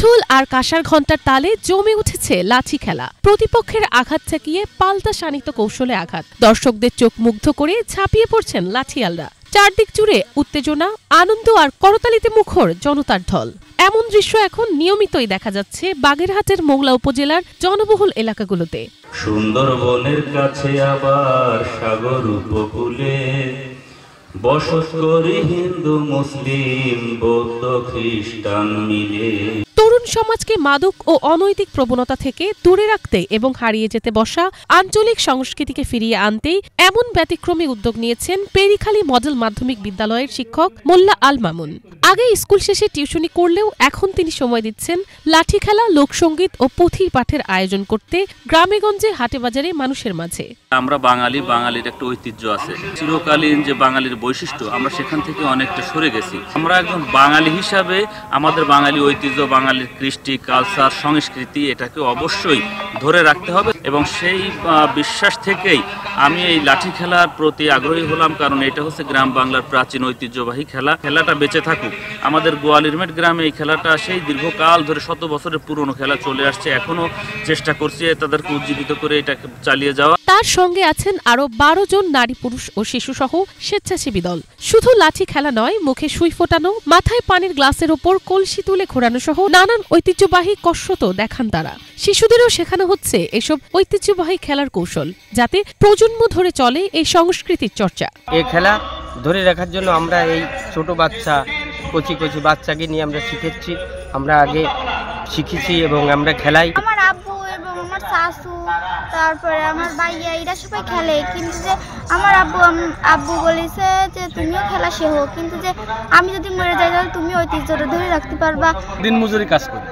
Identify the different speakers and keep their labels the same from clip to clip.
Speaker 1: ঢোল আর কাঁসার ঘণ্টার তালে জমে উঠেছে লাঠি খেলা। প্রতিপক্ষের আঘাত ঠেকিয়ে পাল্টা শানিত কৌশলে আঘাত। দর্শকদের চোখ মুগ্ধ করে ঝাঁপিয়ে পড়ছেন লাঠিয়ালরা। চারদিক জুড়ে উত্তেজনা, আনন্দ আর করতালিতে মুখর জনতার ঢল। এমন দৃশ্য এখন নিয়মিতই দেখা যাচ্ছে বাগেরহাটের মোংলা উপজেলার জনবহুল এলাকাগুলোতে।
Speaker 2: সুন্দরবনের কাছে আবার সাগর উপকূলে বসত করি হিন্দু মুসলিম বৌদ্ধ খ্রিস্টান মিলে।
Speaker 1: তরুণ সমাজকে মাদক ও অনৈতিক প্রবণতা থেকে দূরে রাখতে এবং হারিয়ে যেতে বসা আঞ্চলিক সংস্কৃতিকে ফিরিয়ে আনতেই এমন ব্যতিক্রমী উদ্যোগ নিয়েছেন পেরিখালী মডেল মাধ্যমিক বিদ্যালয়ের শিক্ষক মোল্লা আল মামুন। আগে স্কুল শেষে টিউশনি করলেও এখন তিনি সময় দিচ্ছেন লাঠি খেলা, লোকসঙ্গীত ও পুঁথি পাঠের আয়োজন করতে গ্রামেগঞ্জে হাটে বাজারে মানুষের মাঝে।
Speaker 3: আমরা বাঙালির একটা ঐতিহ্য আছে, চিরকালীন যে বাঙালির বৈশিষ্ট্য, আমরা সেখান থেকে অনেকটা সরে গেছি। আমরা একজন বাঙালি হিসাবে আমাদের বাঙালি ঐতিহ্য, বাঙালির কৃষ্টি, কালচার, সংস্কৃতি এটাকে অবশ্যই ধরে রাখতে হবে এবং সেই বিশ্বাস থেকেই আমি এই লাঠি খেলার প্রতি আগ্রহী হলাম। কারণ এটা হচ্ছে গ্রাম বাংলার প্রাচীন ঐতিহ্যবাহী খেলা। খেলাটা বেঁচে থাকুক। আমাদের গোয়ালিরমেট গ্রামে এই খেলাটা সেই দীর্ঘকাল ধরে, 100 বছরের পুরনো খেলা চলে আসছে। এখনো চেষ্টা করছে তাদেরকে উজ্জীবিত করে এটাকে চালিয়ে যাওয়া।
Speaker 1: তার সঙ্গে আছেন আরো 12 জন নারী, পুরুষ ও শিশু সহ স্বেচ্ছাসেবী দল। শুধু লাঠি খেলা নয়, মুখে সুই ফোটানো, মাথায় পানির গ্লাসের ওপর কলসি তুলে ঘোরানো সহ নানান ঐতিহ্যবাহী কসরত দেখান তারা। শিশুদেরও শেখানো হচ্ছে এসব ঐতিহ্যবাহী খেলার কৌশল, যাতে প্রজন্ম ধরে চলে এই সংস্কৃতির চর্চা।
Speaker 4: এই খেলা ধরে রাখার জন্য আমরা এই ছোট বাচ্চা, কচি বাচ্চাকে নিয়ে আমরা শিখেছি। আমরা আগে শিখেছি এবং আমরা খেলাই।
Speaker 5: আমার আব্বু এবং আমার শাশু, তারপরে আমার ভাইয়া, এরা সবাই খেলে। কিন্তু যে আমার আব্বু বলেছে যে তুমিও খেলা শেখো, কিন্তু যে আমি যদি মরে যাই তাহলে তুমি ঐতিহ্যটা ধরে রাখতে পারবা।
Speaker 6: দিন মজুরি কাজ করি,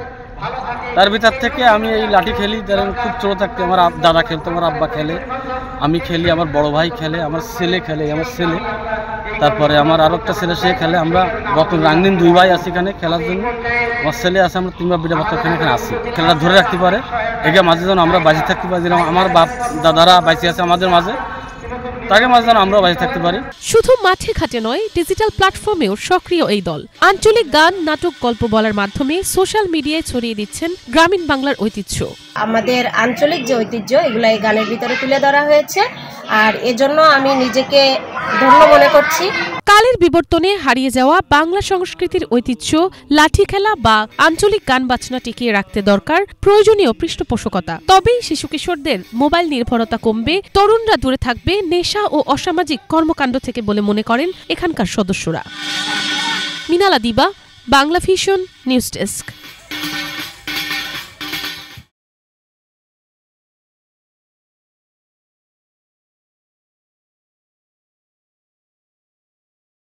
Speaker 6: তার ভিতর থেকে আমি এই লাঠি খেলি। খুব ছোট থাকতে আমার দাদা খেলতো, আমার আব্বা খেলে, আমি খেলি, আমার বড় ভাই খেলে, আমার ছেলে খেলে, তারপরে আমার আরো একটা ছেলে সে খেলে। আমরা গত রাঙদিন 2 ভাই আছি এখানে খেলার জন্য। আমার ছেলে আছে, আমরা 3 বিটা বাচ্চা এখানে আসি। খেলাটা ধরে রাখতে পারে, একে মাঝে যেন আমরা বাঁচে থাকতে পারি। যেরকম আমার বাপ দাদারা বাঁচে আছে আমাদের মাঝে, তাকে মাঝে যেন আমরা বাঁচে থাকতে পারি।
Speaker 1: শুধু মাঠে ঘাটে নয়, ডিজিটাল প্ল্যাটফর্মেও সক্রিয় এই দল। আঞ্চলিক গান, নাটক, গল্প বলার মাধ্যমে সোশ্যাল মিডিয়ায় ছড়িয়ে দিচ্ছেন গ্রামীণ বাংলার ঐতিহ্য।
Speaker 7: আমাদের আঞ্চলিক যে ঐতিহ্য, এগুলো এই গানের ভিতরে তুলে ধরা হয়েছে, আর এজন্য আমি নিজেকে ধন্য মনে করছি।
Speaker 1: কালের বিবর্তনে হারিয়ে যাওয়া বাংলা সংস্কৃতির ঐতিহ্য, লাঠি খেলা বা আঞ্চলিক গান বাজনা টিকিয়ে রাখতে দরকার প্রয়োজনীয় পৃষ্ঠপোষকতা। তবেই শিশু কিশোরদের মোবাইল নির্ভরতা কমবে, তরুণরা দূরে থাকবে নেশা ও অসামাজিক কর্মকাণ্ড থেকে বলে মনে করেন এখানকার সদস্যরা। মিনালা দিবা, বাংলা ভিশন, নিউজ ডেস্ক।